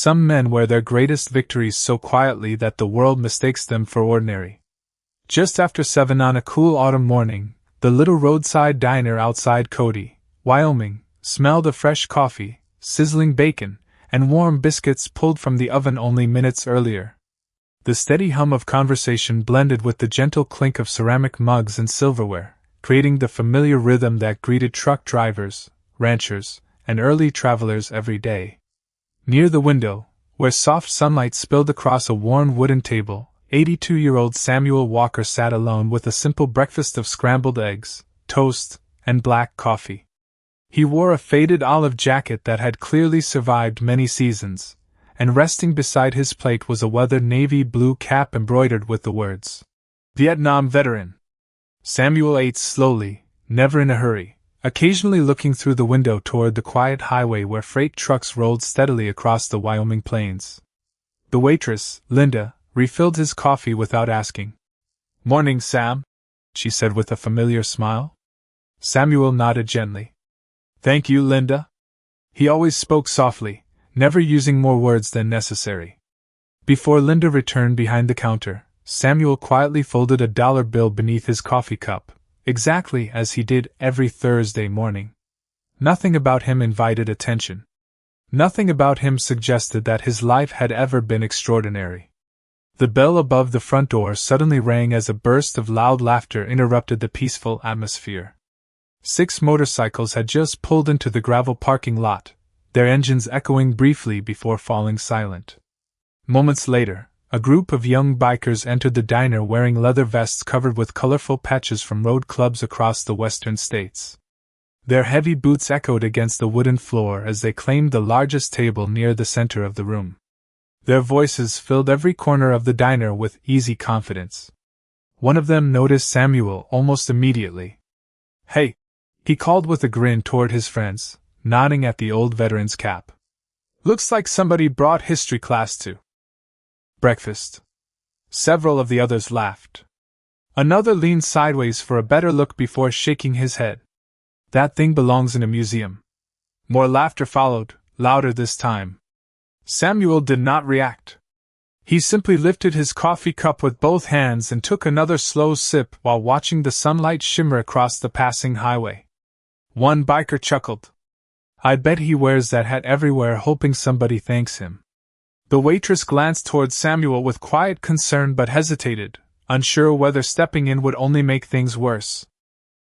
Some men wear their greatest victories so quietly that the world mistakes them for ordinary. Just after 7 on a cool autumn morning, the little roadside diner outside Cody, Wyoming, smelled of fresh coffee, sizzling bacon, and warm biscuits pulled from the oven only minutes earlier. The steady hum of conversation blended with the gentle clink of ceramic mugs and silverware, creating the familiar rhythm that greeted truck drivers, ranchers, and early travelers every day. Near the window, where soft sunlight spilled across a worn wooden table, 82-year-old Samuel Walker sat alone with a simple breakfast of scrambled eggs, toast, and black coffee. He wore a faded olive jacket that had clearly survived many seasons, and resting beside his plate was a weathered navy blue cap embroidered with the words, "Vietnam Veteran." Samuel ate slowly, never in a hurry, occasionally looking through the window toward the quiet highway where freight trucks rolled steadily across the Wyoming plains. The waitress, Linda, refilled his coffee without asking. "Morning, Sam," she said with a familiar smile. Samuel nodded gently. "Thank you, Linda." He always spoke softly, never using more words than necessary. Before Linda returned behind the counter, Samuel quietly folded a dollar bill beneath his coffee cup, exactly as he did every Thursday morning. Nothing about him invited attention. Nothing about him suggested that his life had ever been extraordinary. The bell above the front door suddenly rang as a burst of loud laughter interrupted the peaceful atmosphere. 6 motorcycles had just pulled into the gravel parking lot, their engines echoing briefly before falling silent. Moments later, a group of young bikers entered the diner wearing leather vests covered with colorful patches from road clubs across the western states. Their heavy boots echoed against the wooden floor as they claimed the largest table near the center of the room. Their voices filled every corner of the diner with easy confidence. One of them noticed Samuel almost immediately. "Hey," he called with a grin toward his friends, nodding at the old veteran's cap. "Looks like somebody brought history class to breakfast." Several of the others laughed. Another leaned sideways for a better look before shaking his head. "That thing belongs in a museum." More laughter followed, louder this time. Samuel did not react. He simply lifted his coffee cup with both hands and took another slow sip while watching the sunlight shimmer across the passing highway. One biker chuckled. "I bet he wears that hat everywhere hoping somebody thanks him." The waitress glanced toward Samuel with quiet concern but hesitated, unsure whether stepping in would only make things worse.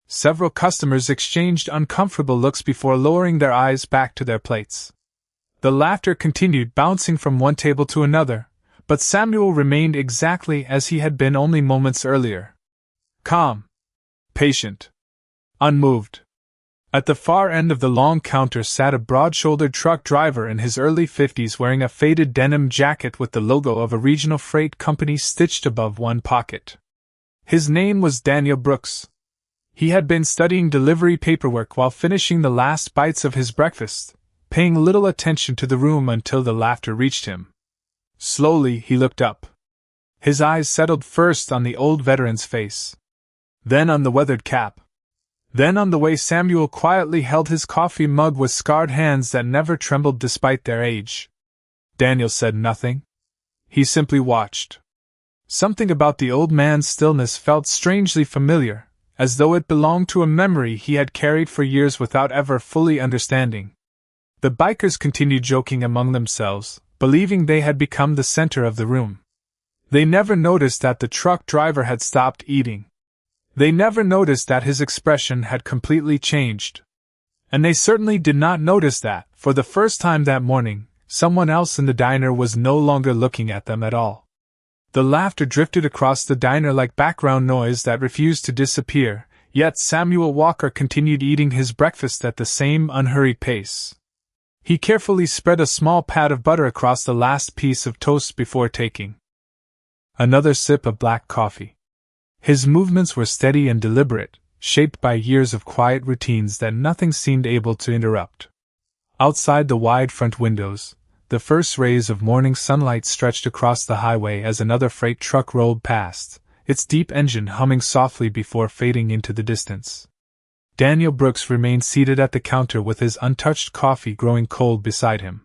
Several customers exchanged uncomfortable looks before lowering their eyes back to their plates. The laughter continued, bouncing from one table to another, but Samuel remained exactly as he had been only moments earlier. Calm. Patient. Unmoved. At the far end of the long counter sat a broad-shouldered truck driver in his early 50s wearing a faded denim jacket with the logo of a regional freight company stitched above one pocket. His name was Daniel Brooks. He had been studying delivery paperwork while finishing the last bites of his breakfast, paying little attention to the room until the laughter reached him. Slowly he looked up. His eyes settled first on the old veteran's face, then on the weathered cap, then on the way Samuel quietly held his coffee mug with scarred hands that never trembled despite their age. Daniel said nothing. He simply watched. Something about the old man's stillness felt strangely familiar, as though it belonged to a memory he had carried for years without ever fully understanding. The bikers continued joking among themselves, believing they had become the center of the room. They never noticed that the truck driver had stopped eating. They never noticed that his expression had completely changed. And they certainly did not notice that, for the first time that morning, someone else in the diner was no longer looking at them at all. The laughter drifted across the diner like background noise that refused to disappear, yet Samuel Walker continued eating his breakfast at the same unhurried pace. He carefully spread a small pat of butter across the last piece of toast before taking another sip of black coffee. His movements were steady and deliberate, shaped by years of quiet routines that nothing seemed able to interrupt. Outside the wide front windows, the first rays of morning sunlight stretched across the highway as another freight truck rolled past, its deep engine humming softly before fading into the distance. Daniel Brooks remained seated at the counter with his untouched coffee growing cold beside him.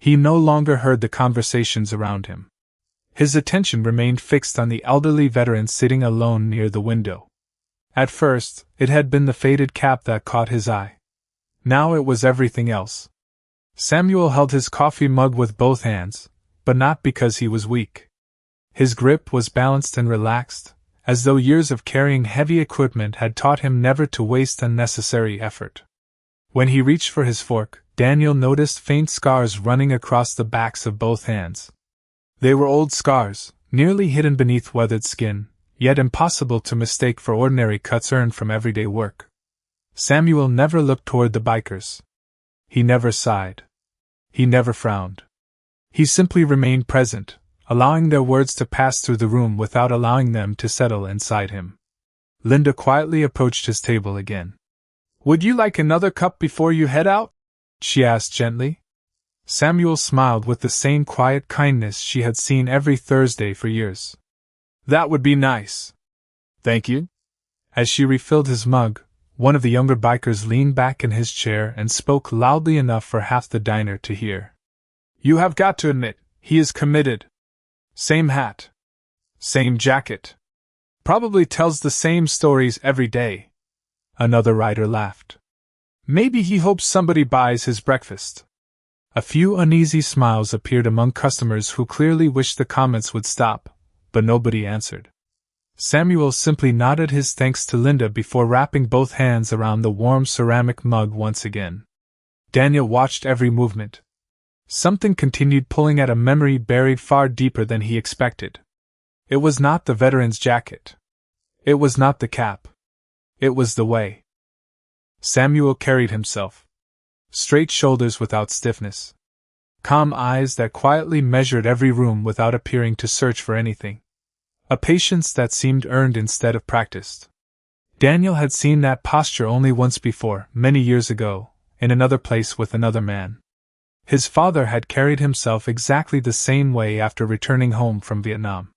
He no longer heard the conversations around him. His attention remained fixed on the elderly veteran sitting alone near the window. At first, it had been the faded cap that caught his eye. Now it was everything else. Samuel held his coffee mug with both hands, but not because he was weak. His grip was balanced and relaxed, as though years of carrying heavy equipment had taught him never to waste unnecessary effort. When he reached for his fork, Daniel noticed faint scars running across the backs of both hands. They were old scars, nearly hidden beneath weathered skin, yet impossible to mistake for ordinary cuts earned from everyday work. Samuel never looked toward the bikers. He never sighed. He never frowned. He simply remained present, allowing their words to pass through the room without allowing them to settle inside him. Linda quietly approached his table again. "Would you like another cup before you head out?" she asked gently. Samuel smiled with the same quiet kindness she had seen every Thursday for years. "That would be nice. Thank you." As she refilled his mug, one of the younger bikers leaned back in his chair and spoke loudly enough for half the diner to hear. "You have got to admit, he is committed. Same hat. Same jacket. Probably tells the same stories every day." Another rider laughed. "Maybe he hopes somebody buys his breakfast." A few uneasy smiles appeared among customers who clearly wished the comments would stop, but nobody answered. Samuel simply nodded his thanks to Linda before wrapping both hands around the warm ceramic mug once again. Daniel watched every movement. Something continued pulling at a memory buried far deeper than he expected. It was not the veteran's jacket. It was not the cap. It was the way Samuel carried himself. Straight shoulders without stiffness. Calm eyes that quietly measured every room without appearing to search for anything. A patience that seemed earned instead of practiced. Daniel had seen that posture only once before, many years ago, in another place with another man. His father had carried himself exactly the same way after returning home from Vietnam.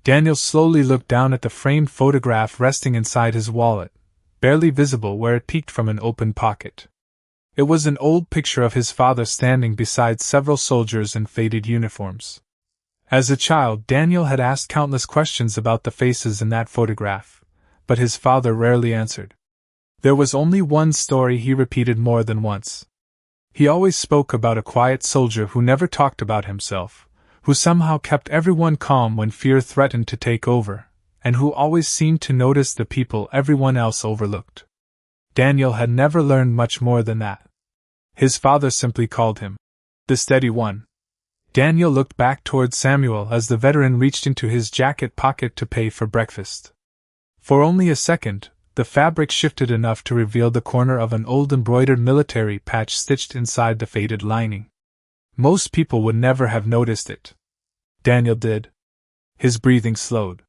Daniel slowly looked down at the framed photograph resting inside his wallet, barely visible where it peeked from an open pocket. It was an old picture of his father standing beside several soldiers in faded uniforms. As a child, Daniel had asked countless questions about the faces in that photograph, but his father rarely answered. There was only one story he repeated more than once. He always spoke about a quiet soldier who never talked about himself, who somehow kept everyone calm when fear threatened to take over, and who always seemed to notice the people everyone else overlooked. Daniel had never learned much more than that. His father simply called him the steady one. Daniel looked back toward Samuel as the veteran reached into his jacket pocket to pay for breakfast. For only a second, the fabric shifted enough to reveal the corner of an old embroidered military patch stitched inside the faded lining. Most people would never have noticed it. Daniel did. His breathing slowed.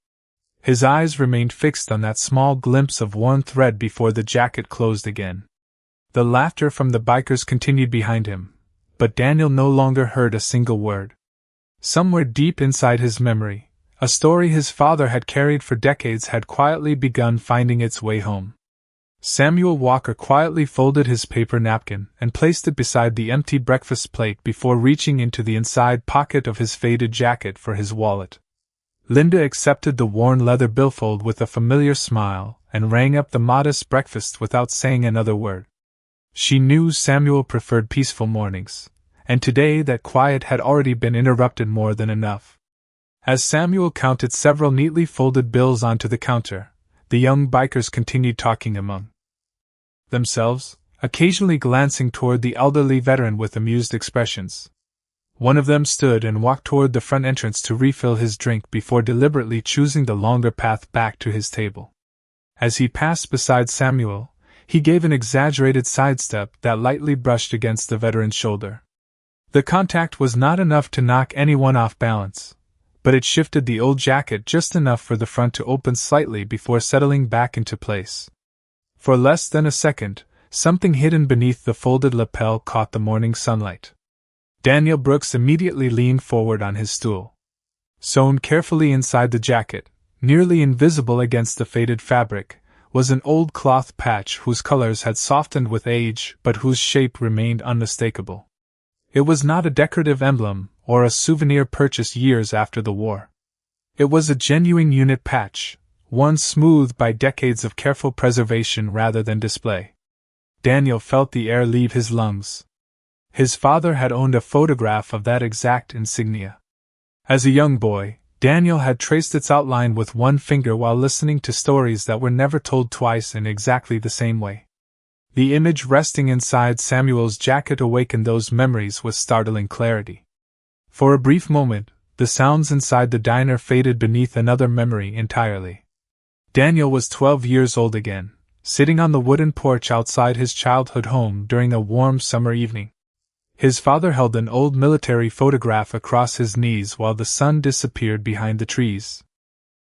His eyes remained fixed on that small glimpse of worn thread before the jacket closed again. The laughter from the bikers continued behind him, but Daniel no longer heard a single word. Somewhere deep inside his memory, a story his father had carried for decades had quietly begun finding its way home. Samuel Walker quietly folded his paper napkin and placed it beside the empty breakfast plate before reaching into the inside pocket of his faded jacket for his wallet. Linda accepted the worn leather billfold with a familiar smile and rang up the modest breakfast without saying another word. She knew Samuel preferred peaceful mornings, and today that quiet had already been interrupted more than enough. As Samuel counted several neatly folded bills onto the counter, the young bikers continued talking among themselves, occasionally glancing toward the elderly veteran with amused expressions. One of them stood and walked toward the front entrance to refill his drink before deliberately choosing the longer path back to his table. As he passed beside Samuel, he gave an exaggerated sidestep that lightly brushed against the veteran's shoulder. The contact was not enough to knock anyone off balance, but it shifted the old jacket just enough for the front to open slightly before settling back into place. For less than a second, something hidden beneath the folded lapel caught the morning sunlight. Daniel Brooks immediately leaned forward on his stool. Sewn carefully inside the jacket, nearly invisible against the faded fabric, was an old cloth patch whose colors had softened with age but whose shape remained unmistakable. It was not a decorative emblem or a souvenir purchased years after the war. It was a genuine unit patch, one smoothed by decades of careful preservation rather than display. Daniel felt the air leave his lungs. His father had owned a photograph of that exact insignia. As a young boy, Daniel had traced its outline with one finger while listening to stories that were never told twice in exactly the same way. The image resting inside Samuel's jacket awakened those memories with startling clarity. For a brief moment, the sounds inside the diner faded beneath another memory entirely. Daniel was 12 years old again, sitting on the wooden porch outside his childhood home during a warm summer evening. His father held an old military photograph across his knees while the sun disappeared behind the trees.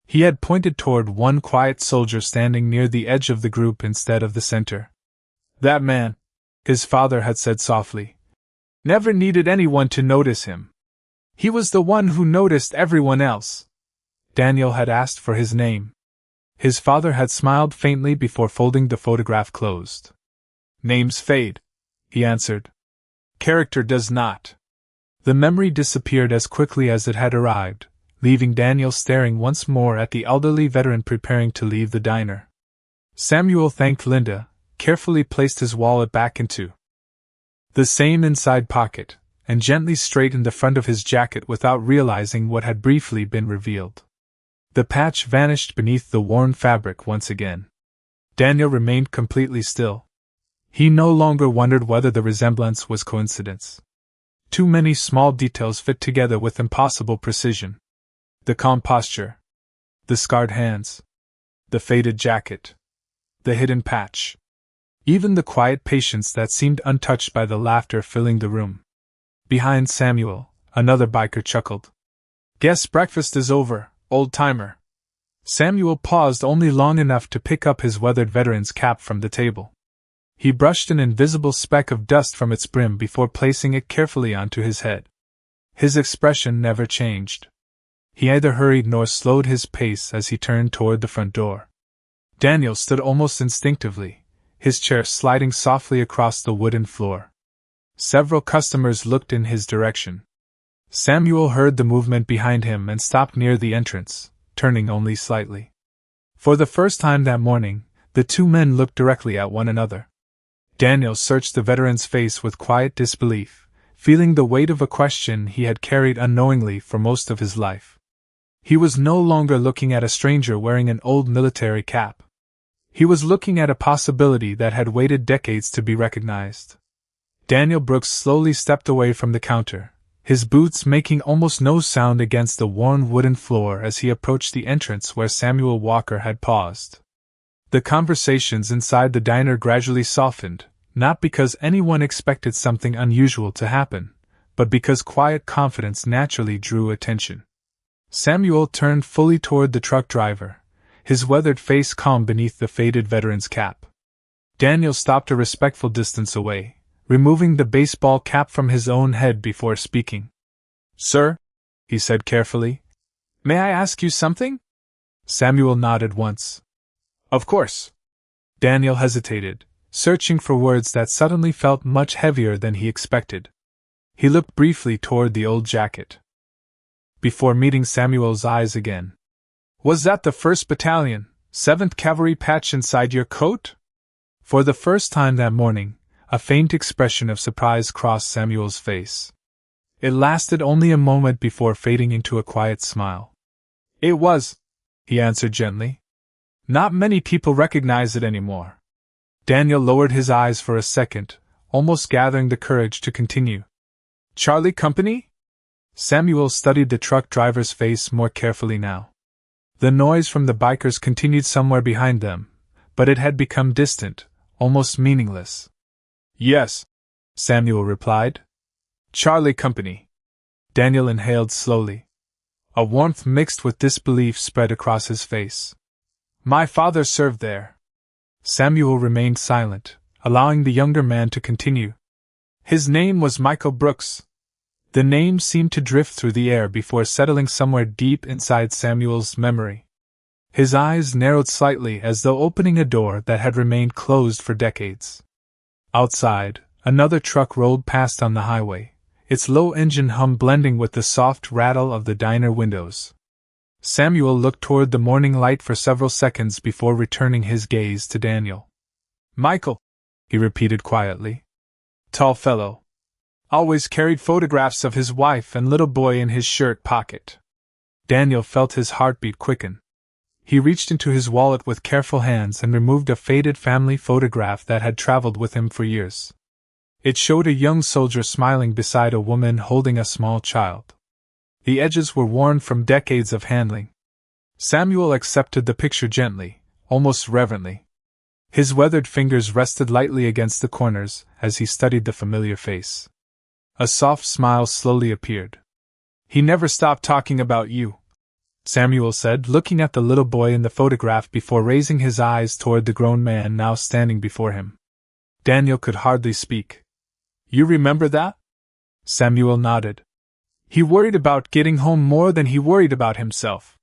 He had pointed toward one quiet soldier standing near the edge of the group instead of the center. That man, his father had said softly, never needed anyone to notice him. He was the one who noticed everyone else. Daniel had asked for his name. His father had smiled faintly before folding the photograph closed. Names fade, he answered. Character does not. The memory disappeared as quickly as it had arrived, leaving Daniel staring once more at the elderly veteran preparing to leave the diner. Samuel thanked Linda, carefully placed his wallet back into the same inside pocket, and gently straightened the front of his jacket without realizing what had briefly been revealed. The patch vanished beneath the worn fabric once again. Daniel remained completely still. He no longer wondered whether the resemblance was coincidence. Too many small details fit together with impossible precision. The calm posture, the scarred hands, the faded jacket, the hidden patch. Even the quiet patience that seemed untouched by the laughter filling the room. Behind Samuel, another biker chuckled. Guess breakfast is over, old-timer. Samuel paused only long enough to pick up his weathered veteran's cap from the table. He brushed an invisible speck of dust from its brim before placing it carefully onto his head. His expression never changed. He neither hurried nor slowed his pace as he turned toward the front door. Daniel stood almost instinctively, his chair sliding softly across the wooden floor. Several customers looked in his direction. Samuel heard the movement behind him and stopped near the entrance, turning only slightly. For the first time that morning, the two men looked directly at one another. Daniel searched the veteran's face with quiet disbelief, feeling the weight of a question he had carried unknowingly for most of his life. He was no longer looking at a stranger wearing an old military cap. He was looking at a possibility that had waited decades to be recognized. Daniel Brooks slowly stepped away from the counter, his boots making almost no sound against the worn wooden floor as he approached the entrance where Samuel Walker had paused. The conversations inside the diner gradually softened, not because anyone expected something unusual to happen, but because quiet confidence naturally drew attention. Samuel turned fully toward the truck driver, his weathered face calm beneath the faded veteran's cap. Daniel stopped a respectful distance away, removing the baseball cap from his own head before speaking. "Sir," he said carefully, "may I ask you something?" Samuel nodded once. "Of course." Daniel hesitated, searching for words that suddenly felt much heavier than he expected. He looked briefly toward the old jacket, before meeting Samuel's eyes again. "Was that the 1st Battalion, 7th Cavalry patch inside your coat?" For the first time that morning, a faint expression of surprise crossed Samuel's face. It lasted only a moment before fading into a quiet smile. "It was," he answered gently. "Not many people recognize it anymore." Daniel lowered his eyes for a second, almost gathering the courage to continue. "Charlie Company?" Samuel studied the truck driver's face more carefully now. The noise from the bikers continued somewhere behind them, but it had become distant, almost meaningless. "Yes," Samuel replied. "Charlie Company." Daniel inhaled slowly. A warmth mixed with disbelief spread across his face. "My father served there." Samuel remained silent, allowing the younger man to continue. "His name was Michael Brooks." The name seemed to drift through the air before settling somewhere deep inside Samuel's memory. His eyes narrowed slightly as though opening a door that had remained closed for decades. Outside, another truck rolled past on the highway, its low engine hum blending with the soft rattle of the diner windows. Samuel looked toward the morning light for several seconds before returning his gaze to Daniel. "Michael," he repeated quietly. "Tall fellow. Always carried photographs of his wife and little boy in his shirt pocket." Daniel felt his heartbeat quicken. He reached into his wallet with careful hands and removed a faded family photograph that had traveled with him for years. It showed a young soldier smiling beside a woman holding a small child. The edges were worn from decades of handling. Samuel accepted the picture gently, almost reverently. His weathered fingers rested lightly against the corners as he studied the familiar face. A soft smile slowly appeared. "He never stopped talking about you," Samuel said, looking at the little boy in the photograph before raising his eyes toward the grown man now standing before him. Daniel could hardly speak. "You remember that?" Samuel nodded. "He worried about getting home more than he worried about himself."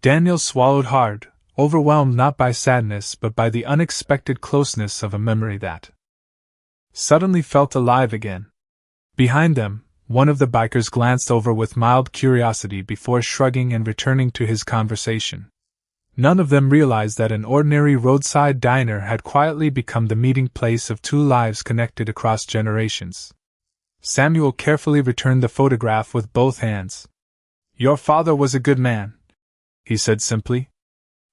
Daniel swallowed hard, overwhelmed not by sadness but by the unexpected closeness of a memory that suddenly felt alive again. Behind them, one of the bikers glanced over with mild curiosity before shrugging and returning to his conversation. None of them realized that an ordinary roadside diner had quietly become the meeting place of two lives connected across generations. Samuel carefully returned the photograph with both hands. "Your father was a good man," he said simply.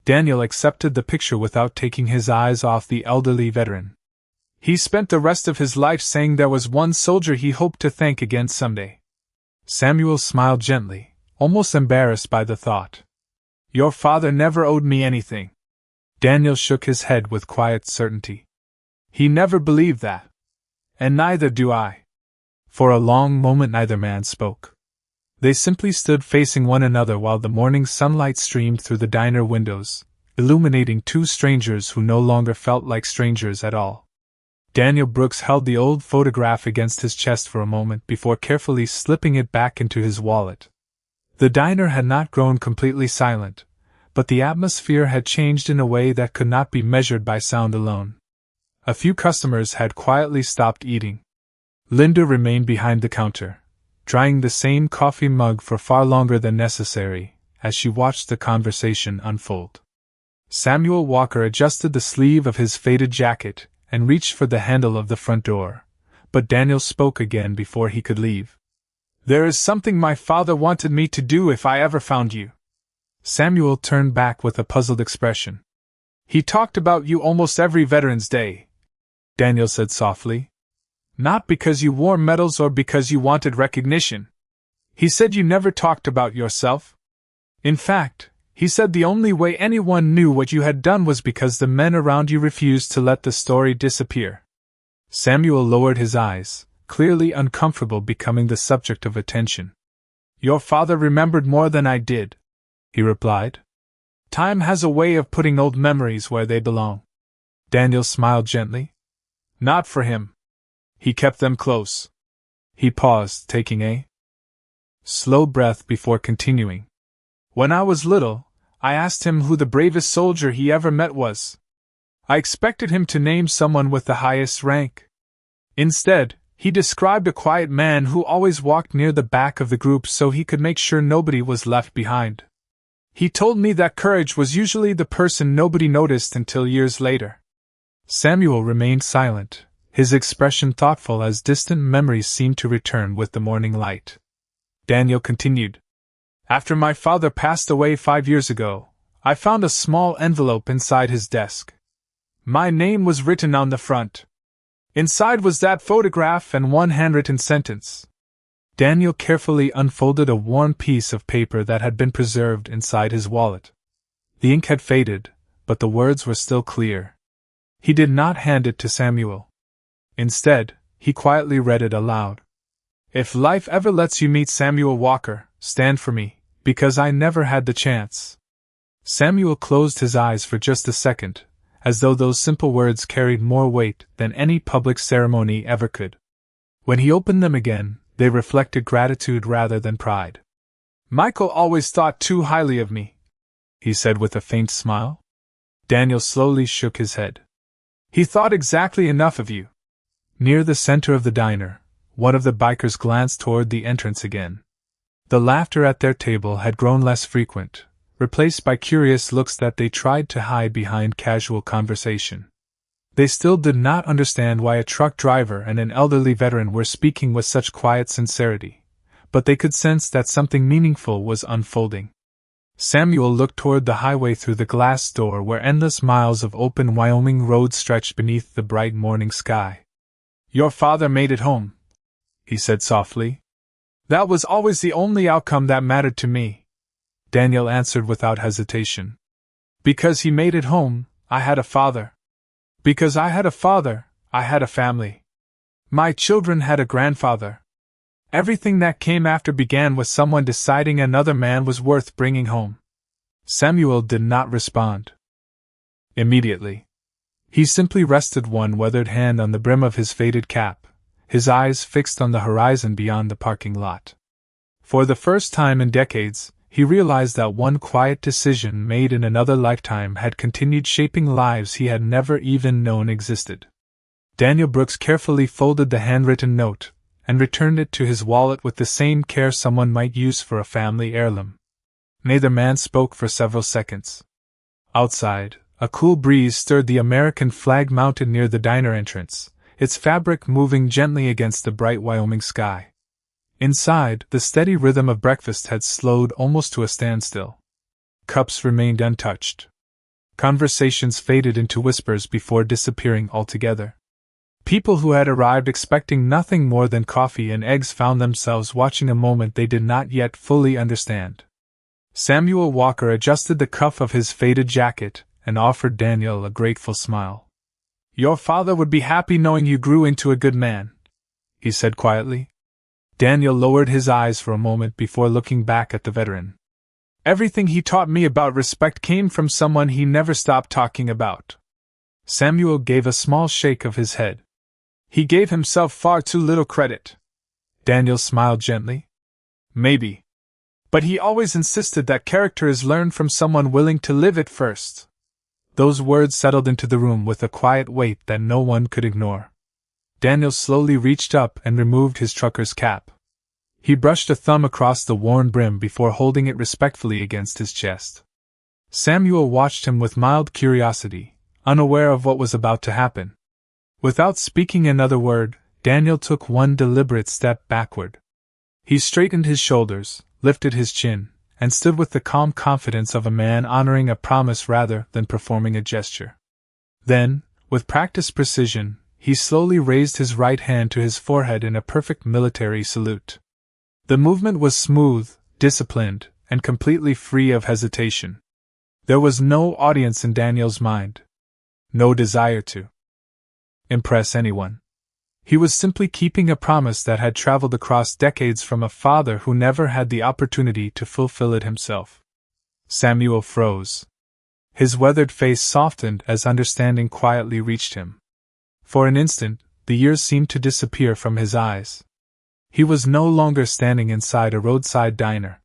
Daniel accepted the picture without taking his eyes off the elderly veteran. "He spent the rest of his life saying there was one soldier he hoped to thank again someday." Samuel smiled gently, almost embarrassed by the thought. "Your father never owed me anything." Daniel shook his head with quiet certainty. "He never believed that. And neither do I." For a long moment neither man spoke. They simply stood facing one another while the morning sunlight streamed through the diner windows, illuminating two strangers who no longer felt like strangers at all. Daniel Brooks held the old photograph against his chest for a moment before carefully slipping it back into his wallet. The diner had not grown completely silent, but the atmosphere had changed in a way that could not be measured by sound alone. A few customers had quietly stopped eating. Linda remained behind the counter, drying the same coffee mug for far longer than necessary, as she watched the conversation unfold. Samuel Walker adjusted the sleeve of his faded jacket and reached for the handle of the front door, but Daniel spoke again before he could leave. "There is something my father wanted me to do if I ever found you." Samuel turned back with a puzzled expression. "He talked about you almost every Veterans Day," Daniel said softly. "Not because you wore medals or because you wanted recognition. He said you never talked about yourself. In fact, he said the only way anyone knew what you had done was because the men around you refused to let the story disappear." Samuel lowered his eyes, clearly uncomfortable becoming the subject of attention. "Your father remembered more than I did," he replied. "Time has a way of putting old memories where they belong." Daniel smiled gently. "Not for him. He kept them close." He paused, taking a slow breath before continuing. "When I was little, I asked him who the bravest soldier he ever met was. I expected him to name someone with the highest rank. Instead, he described a quiet man who always walked near the back of the group so he could make sure nobody was left behind. He told me that courage was usually the person nobody noticed until years later." Samuel remained silent, his expression thoughtful as distant memories seemed to return with the morning light. Daniel continued. "After my father passed away 5 years ago, I found a small envelope inside his desk. My name was written on the front. Inside was that photograph and one handwritten sentence." Daniel carefully unfolded a worn piece of paper that had been preserved inside his wallet. The ink had faded, but the words were still clear. He did not hand it to Samuel. Instead, he quietly read it aloud. "If life ever lets you meet Samuel Walker, stand for me, because I never had the chance." Samuel closed his eyes for just a second, as though those simple words carried more weight than any public ceremony ever could. When he opened them again, they reflected gratitude rather than pride. "Michael always thought too highly of me," he said with a faint smile. Daniel slowly shook his head. "He thought exactly enough of you." Near the center of the diner, one of the bikers glanced toward the entrance again. The laughter at their table had grown less frequent, replaced by curious looks that they tried to hide behind casual conversation. They still did not understand why a truck driver and an elderly veteran were speaking with such quiet sincerity, but they could sense that something meaningful was unfolding. Samuel looked toward the highway through the glass door where endless miles of open Wyoming road stretched beneath the bright morning sky. "Your father made it home," he said softly. "That was always the only outcome that mattered to me," Daniel answered without hesitation. "Because he made it home, I had a father. Because I had a father, I had a family. My children had a grandfather. Everything that came after began with someone deciding another man was worth bringing home." Samuel did not respond immediately. He simply rested one weathered hand on the brim of his faded cap, his eyes fixed on the horizon beyond the parking lot. For the first time in decades, he realized that one quiet decision made in another lifetime had continued shaping lives he had never even known existed. Daniel Brooks carefully folded the handwritten note and returned it to his wallet with the same care someone might use for a family heirloom. Neither man spoke for several seconds. Outside, a cool breeze stirred the American flag mounted near the diner entrance, its fabric moving gently against the bright Wyoming sky. Inside, the steady rhythm of breakfast had slowed almost to a standstill. Cups remained untouched. Conversations faded into whispers before disappearing altogether. People who had arrived expecting nothing more than coffee and eggs found themselves watching a moment they did not yet fully understand. Samuel Walker adjusted the cuff of his faded jacket and offered Daniel a grateful smile. "Your father would be happy knowing you grew into a good man," he said quietly. Daniel lowered his eyes for a moment before looking back at the veteran. "Everything he taught me about respect came from someone he never stopped talking about." Samuel gave a small shake of his head. "He gave himself far too little credit." Daniel smiled gently. "Maybe. But he always insisted that character is learned from someone willing to live it first." Those words settled into the room with a quiet weight that no one could ignore. Daniel slowly reached up and removed his trucker's cap. He brushed a thumb across the worn brim before holding it respectfully against his chest. Samuel watched him with mild curiosity, unaware of what was about to happen. Without speaking another word, Daniel took one deliberate step backward. He straightened his shoulders, lifted his chin, and stood with the calm confidence of a man honoring a promise rather than performing a gesture. Then, with practiced precision, he slowly raised his right hand to his forehead in a perfect military salute. The movement was smooth, disciplined, and completely free of hesitation. There was no audience in Daniel's mind. No desire to impress anyone. He was simply keeping a promise that had traveled across decades from a father who never had the opportunity to fulfill it himself. Samuel froze. His weathered face softened as understanding quietly reached him. For an instant, the years seemed to disappear from his eyes. He was no longer standing inside a roadside diner.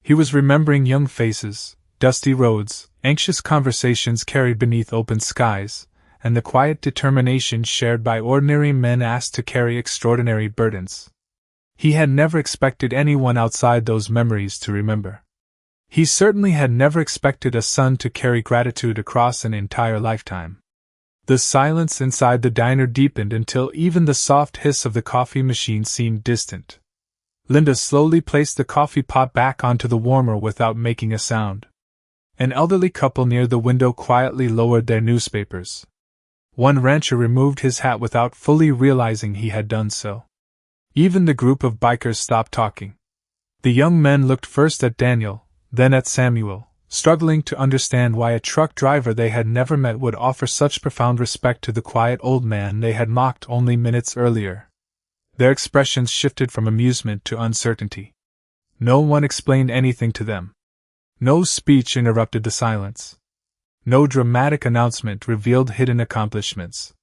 He was remembering young faces, dusty roads, anxious conversations carried beneath open skies, and the quiet determination shared by ordinary men asked to carry extraordinary burdens. He had never expected anyone outside those memories to remember. He certainly had never expected a son to carry gratitude across an entire lifetime. The silence inside the diner deepened until even the soft hiss of the coffee machine seemed distant. Linda slowly placed the coffee pot back onto the warmer without making a sound. An elderly couple near the window quietly lowered their newspapers. One rancher removed his hat without fully realizing he had done so. Even the group of bikers stopped talking. The young men looked first at Daniel, then at Samuel, struggling to understand why a truck driver they had never met would offer such profound respect to the quiet old man they had mocked only minutes earlier. Their expressions shifted from amusement to uncertainty. No one explained anything to them. No speech interrupted the silence. No dramatic announcement revealed hidden accomplishments.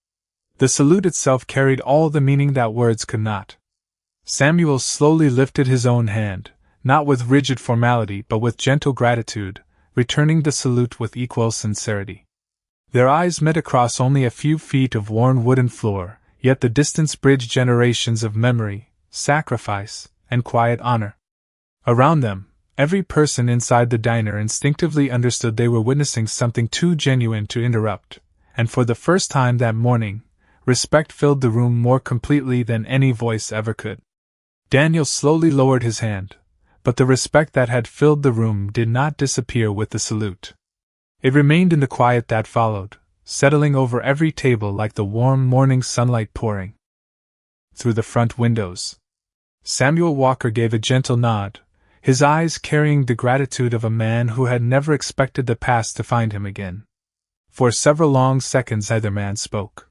The salute itself carried all the meaning that words could not. Samuel slowly lifted his own hand, not with rigid formality but with gentle gratitude, returning the salute with equal sincerity. Their eyes met across only a few feet of worn wooden floor, yet the distance bridged generations of memory, sacrifice, and quiet honor. Around them, every person inside the diner instinctively understood they were witnessing something too genuine to interrupt, and for the first time that morning, respect filled the room more completely than any voice ever could. Daniel slowly lowered his hand, but the respect that had filled the room did not disappear with the salute. It remained in the quiet that followed, settling over every table like the warm morning sunlight pouring through the front windows. Samuel Walker gave a gentle nod, his eyes carrying the gratitude of a man who had never expected the past to find him again. For several long seconds neither man spoke.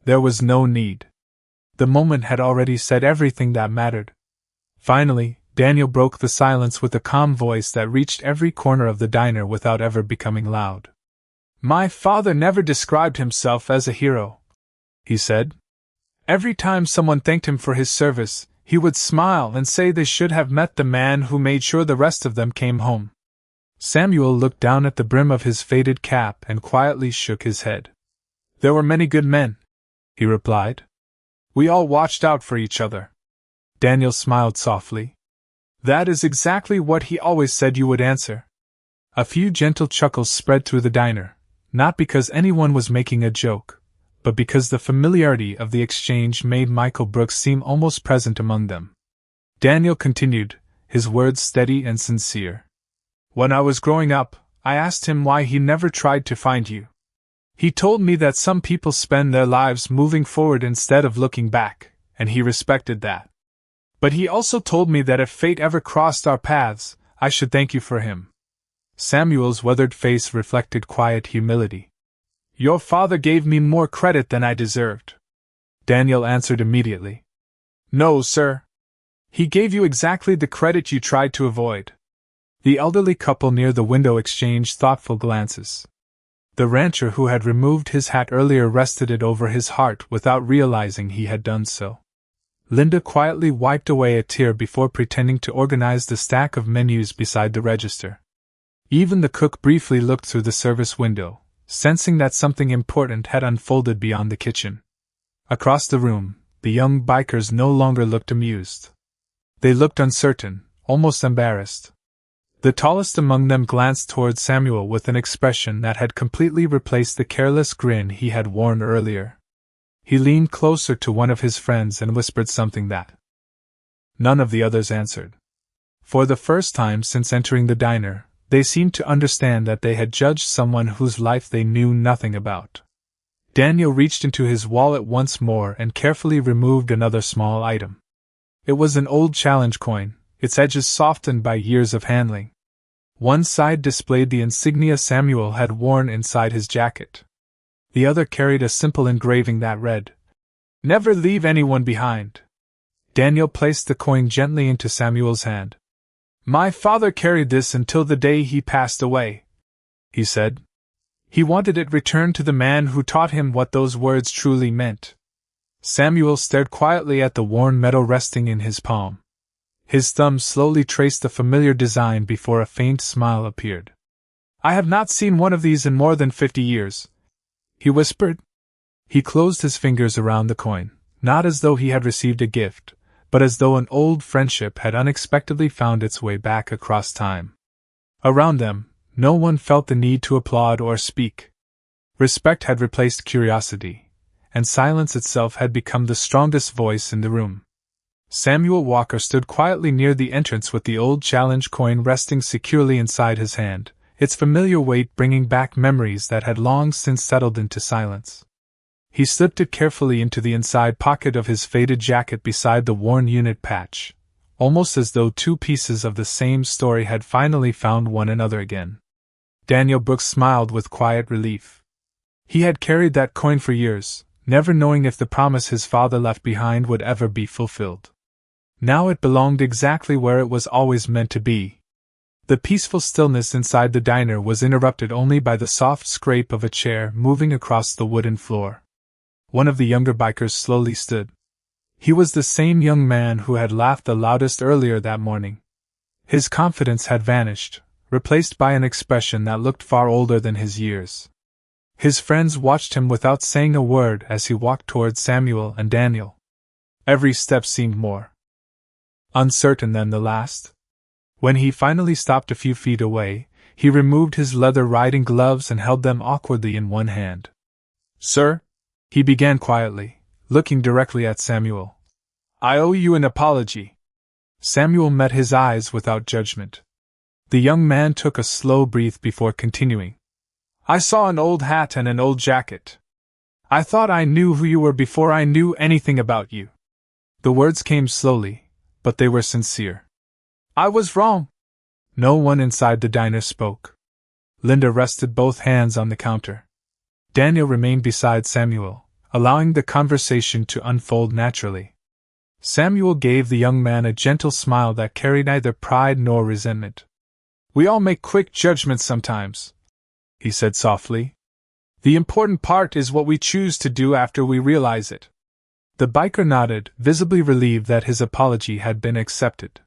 There was no need. The moment had already said everything that mattered. Finally, Daniel broke the silence with a calm voice that reached every corner of the diner without ever becoming loud. "My father never described himself as a hero," he said. "Every time someone thanked him for his service, he would smile and say they should have met the man who made sure the rest of them came home." Samuel looked down at the brim of his faded cap and quietly shook his head. "There were many good men," he replied. "We all watched out for each other." Daniel smiled softly. "That is exactly what he always said you would answer." A few gentle chuckles spread through the diner, not because anyone was making a joke, but because the familiarity of the exchange made Michael Brooks seem almost present among them. Daniel continued, his words steady and sincere. "When I was growing up, I asked him why he never tried to find you. He told me that some people spend their lives moving forward instead of looking back, and he respected that. But he also told me that if fate ever crossed our paths, I should thank you for him." Samuel's weathered face reflected quiet humility. "Your father gave me more credit than I deserved," Daniel answered immediately. "No, sir. He gave you exactly the credit you tried to avoid." The elderly couple near the window exchanged thoughtful glances. The rancher who had removed his hat earlier rested it over his heart without realizing he had done so. Linda quietly wiped away a tear before pretending to organize the stack of menus beside the register. Even the cook briefly looked through the service window, sensing that something important had unfolded beyond the kitchen. Across the room, the young bikers no longer looked amused. They looked uncertain, almost embarrassed. The tallest among them glanced toward Samuel with an expression that had completely replaced the careless grin he had worn earlier. He leaned closer to one of his friends and whispered something that none of the others answered. For the first time since entering the diner, they seemed to understand that they had judged someone whose life they knew nothing about. Daniel reached into his wallet once more and carefully removed another small item. It was an old challenge coin, its edges softened by years of handling. One side displayed the insignia Samuel had worn inside his jacket. The other carried a simple engraving that read, "Never leave anyone behind." Daniel placed the coin gently into Samuel's hand. "My father carried this until the day he passed away," he said. "He wanted it returned to the man who taught him what those words truly meant." Samuel stared quietly at the worn metal resting in his palm. His thumb slowly traced the familiar design before a faint smile appeared. "I have not seen one of these in more than 50 years, he whispered. He closed his fingers around the coin, not as though he had received a gift, but as though an old friendship had unexpectedly found its way back across time. Around them, no one felt the need to applaud or speak. Respect had replaced curiosity, and silence itself had become the strongest voice in the room. Samuel Walker stood quietly near the entrance with the old challenge coin resting securely inside his hand, its familiar weight bringing back memories that had long since settled into silence. He slipped it carefully into the inside pocket of his faded jacket beside the worn unit patch, almost as though two pieces of the same story had finally found one another again. Daniel Brooks smiled with quiet relief. He had carried that coin for years, never knowing if the promise his father left behind would ever be fulfilled. Now it belonged exactly where it was always meant to be. The peaceful stillness inside the diner was interrupted only by the soft scrape of a chair moving across the wooden floor. One of the younger bikers slowly stood. He was the same young man who had laughed the loudest earlier that morning. His confidence had vanished, replaced by an expression that looked far older than his years. His friends watched him without saying a word as he walked towards Samuel and Daniel. Every step seemed more uncertain than the last. When he finally stopped a few feet away, he removed his leather riding gloves and held them awkwardly in one hand. "Sir," he began quietly, looking directly at Samuel, "I owe you an apology." Samuel met his eyes without judgment. The young man took a slow breath before continuing. "I saw an old hat and an old jacket. I thought I knew who you were before I knew anything about you." The words came slowly, but they were sincere. "I was wrong." No one inside the diner spoke. Linda rested both hands on the counter. Daniel remained beside Samuel, allowing the conversation to unfold naturally. Samuel gave the young man a gentle smile that carried neither pride nor resentment. "We all make quick judgments sometimes," he said softly. "The important part is what we choose to do after we realize it." The biker nodded, visibly relieved that his apology had been accepted.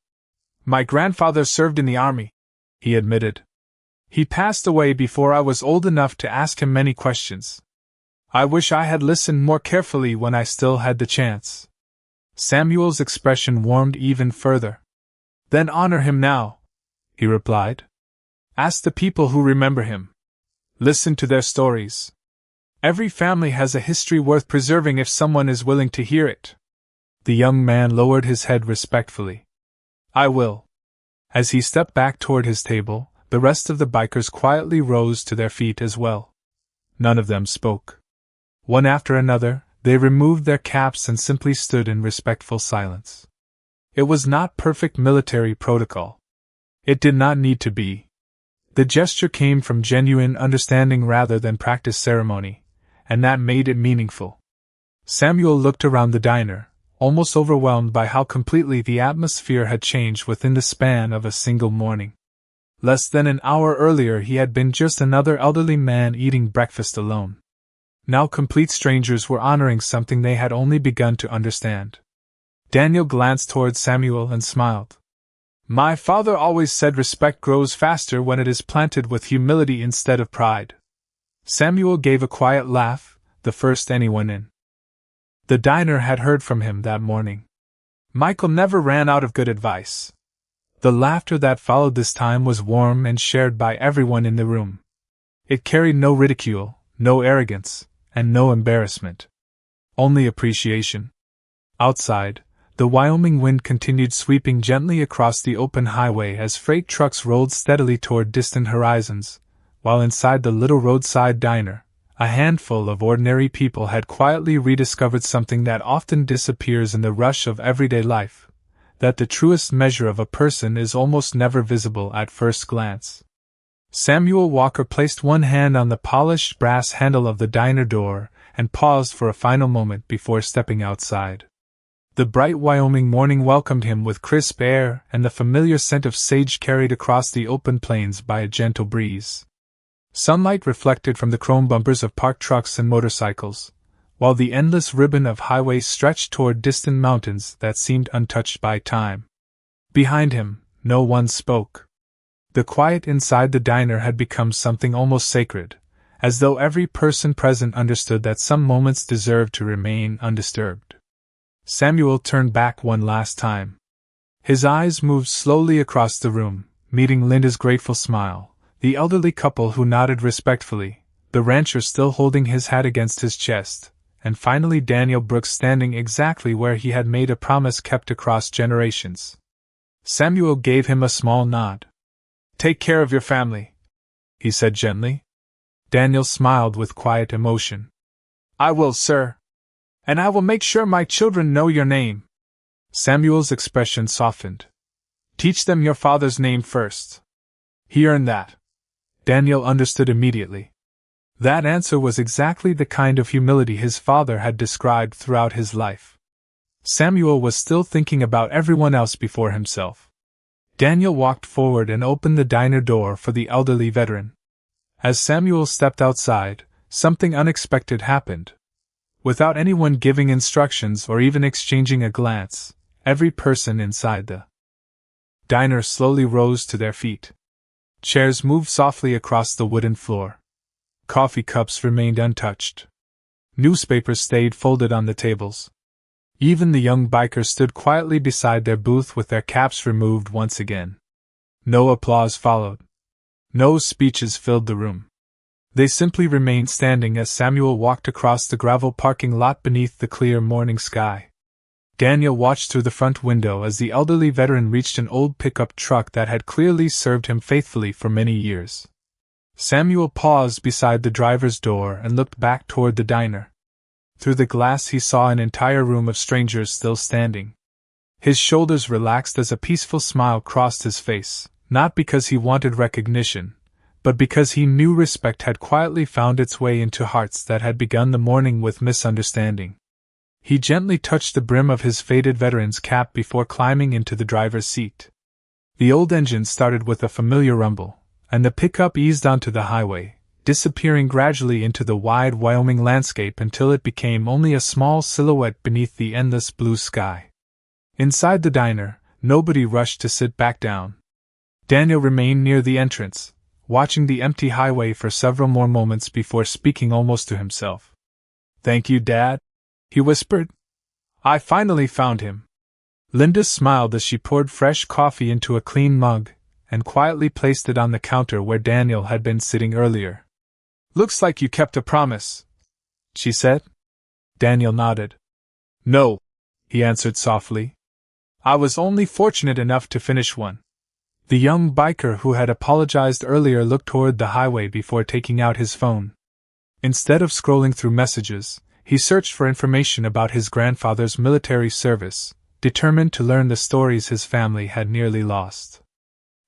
"My grandfather served in the army," he admitted. "He passed away before I was old enough to ask him many questions. I wish I had listened more carefully when I still had the chance." Samuel's expression warmed even further. "Then honor him now," he replied. "Ask the people who remember him. Listen to their stories. Every family has a history worth preserving if someone is willing to hear it." The young man lowered his head respectfully. "I will." As he stepped back toward his table, the rest of the bikers quietly rose to their feet as well. None of them spoke. One after another, they removed their caps and simply stood in respectful silence. It was not perfect military protocol. It did not need to be. The gesture came from genuine understanding rather than practiced ceremony, and that made it meaningful. Samuel looked around the diner, almost overwhelmed by how completely the atmosphere had changed within the span of a single morning. Less than an hour earlier he had been just another elderly man eating breakfast alone. Now complete strangers were honoring something they had only begun to understand. Daniel glanced towards Samuel and smiled. "My father always said respect grows faster when it is planted with humility instead of pride." Samuel gave a quiet laugh, the first anyone in the diner had heard from him that morning. Michael never ran out of good advice. The laughter that followed this time was warm and shared by everyone in the room. It carried no ridicule, no arrogance, and no embarrassment. Only appreciation. Outside, the Wyoming wind continued sweeping gently across the open highway as freight trucks rolled steadily toward distant horizons, while inside the little roadside diner, a handful of ordinary people had quietly rediscovered something that often disappears in the rush of everyday life, that the truest measure of a person is almost never visible at first glance. Samuel Walker placed one hand on the polished brass handle of the diner door and paused for a final moment before stepping outside. The bright Wyoming morning welcomed him with crisp air and the familiar scent of sage carried across the open plains by a gentle breeze. Sunlight reflected from the chrome bumpers of parked trucks and motorcycles, while the endless ribbon of highway stretched toward distant mountains that seemed untouched by time. Behind him, no one spoke. The quiet inside the diner had become something almost sacred, as though every person present understood that some moments deserved to remain undisturbed. Samuel turned back one last time. His eyes moved slowly across the room, meeting Linda's grateful smile, the elderly couple who nodded respectfully, the rancher still holding his hat against his chest, and finally Daniel Brooks standing exactly where he had made a promise kept across generations. Samuel gave him a small nod. "Take care of your family," he said gently. Daniel smiled with quiet emotion. "I will, sir. And I will make sure my children know your name." Samuel's expression softened. "Teach them your father's name first. He earned that." Daniel understood immediately. That answer was exactly the kind of humility his father had described throughout his life. Samuel was still thinking about everyone else before himself. Daniel walked forward and opened the diner door for the elderly veteran. As Samuel stepped outside, something unexpected happened. Without anyone giving instructions or even exchanging a glance, every person inside the diner slowly rose to their feet. Chairs moved softly across the wooden floor. Coffee cups remained untouched. Newspapers stayed folded on the tables. Even the young bikers stood quietly beside their booth with their caps removed once again. No applause followed. No speeches filled the room. They simply remained standing as Samuel walked across the gravel parking lot beneath the clear morning sky. Daniel watched through the front window as the elderly veteran reached an old pickup truck that had clearly served him faithfully for many years. Samuel paused beside the driver's door and looked back toward the diner. Through the glass he saw an entire room of strangers still standing. His shoulders relaxed as a peaceful smile crossed his face, not because he wanted recognition, but because he knew respect had quietly found its way into hearts that had begun the morning with misunderstanding. He gently touched the brim of his faded veteran's cap before climbing into the driver's seat. The old engine started with a familiar rumble, and the pickup eased onto the highway, disappearing gradually into the wide Wyoming landscape until it became only a small silhouette beneath the endless blue sky. Inside the diner, nobody rushed to sit back down. Daniel remained near the entrance, watching the empty highway for several more moments before speaking almost to himself. "Thank you, Dad," he whispered. "I finally found him." Linda smiled as she poured fresh coffee into a clean mug and quietly placed it on the counter where Daniel had been sitting earlier. "Looks like you kept a promise," she said. Daniel nodded. "No," he answered softly. "I was only fortunate enough to finish one." The young biker who had apologized earlier looked toward the highway before taking out his phone. Instead of scrolling through messages, he searched for information about his grandfather's military service, determined to learn the stories his family had nearly lost.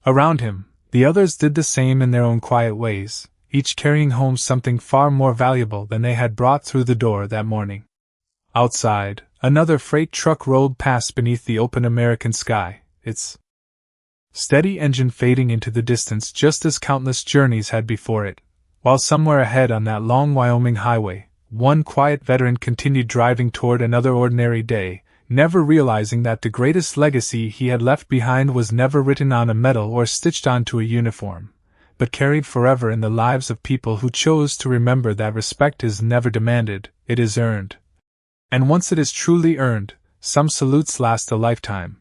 Around him, the others did the same in their own quiet ways, each carrying home something far more valuable than they had brought through the door that morning. Outside, another freight truck rolled past beneath the open American sky, its steady engine fading into the distance just as countless journeys had before it, while somewhere ahead on that long Wyoming highway, one quiet veteran continued driving toward another ordinary day, never realizing that the greatest legacy he had left behind was never written on a medal or stitched onto a uniform, but carried forever in the lives of people who chose to remember that respect is never demanded, it is earned. And once it is truly earned, some salutes last a lifetime.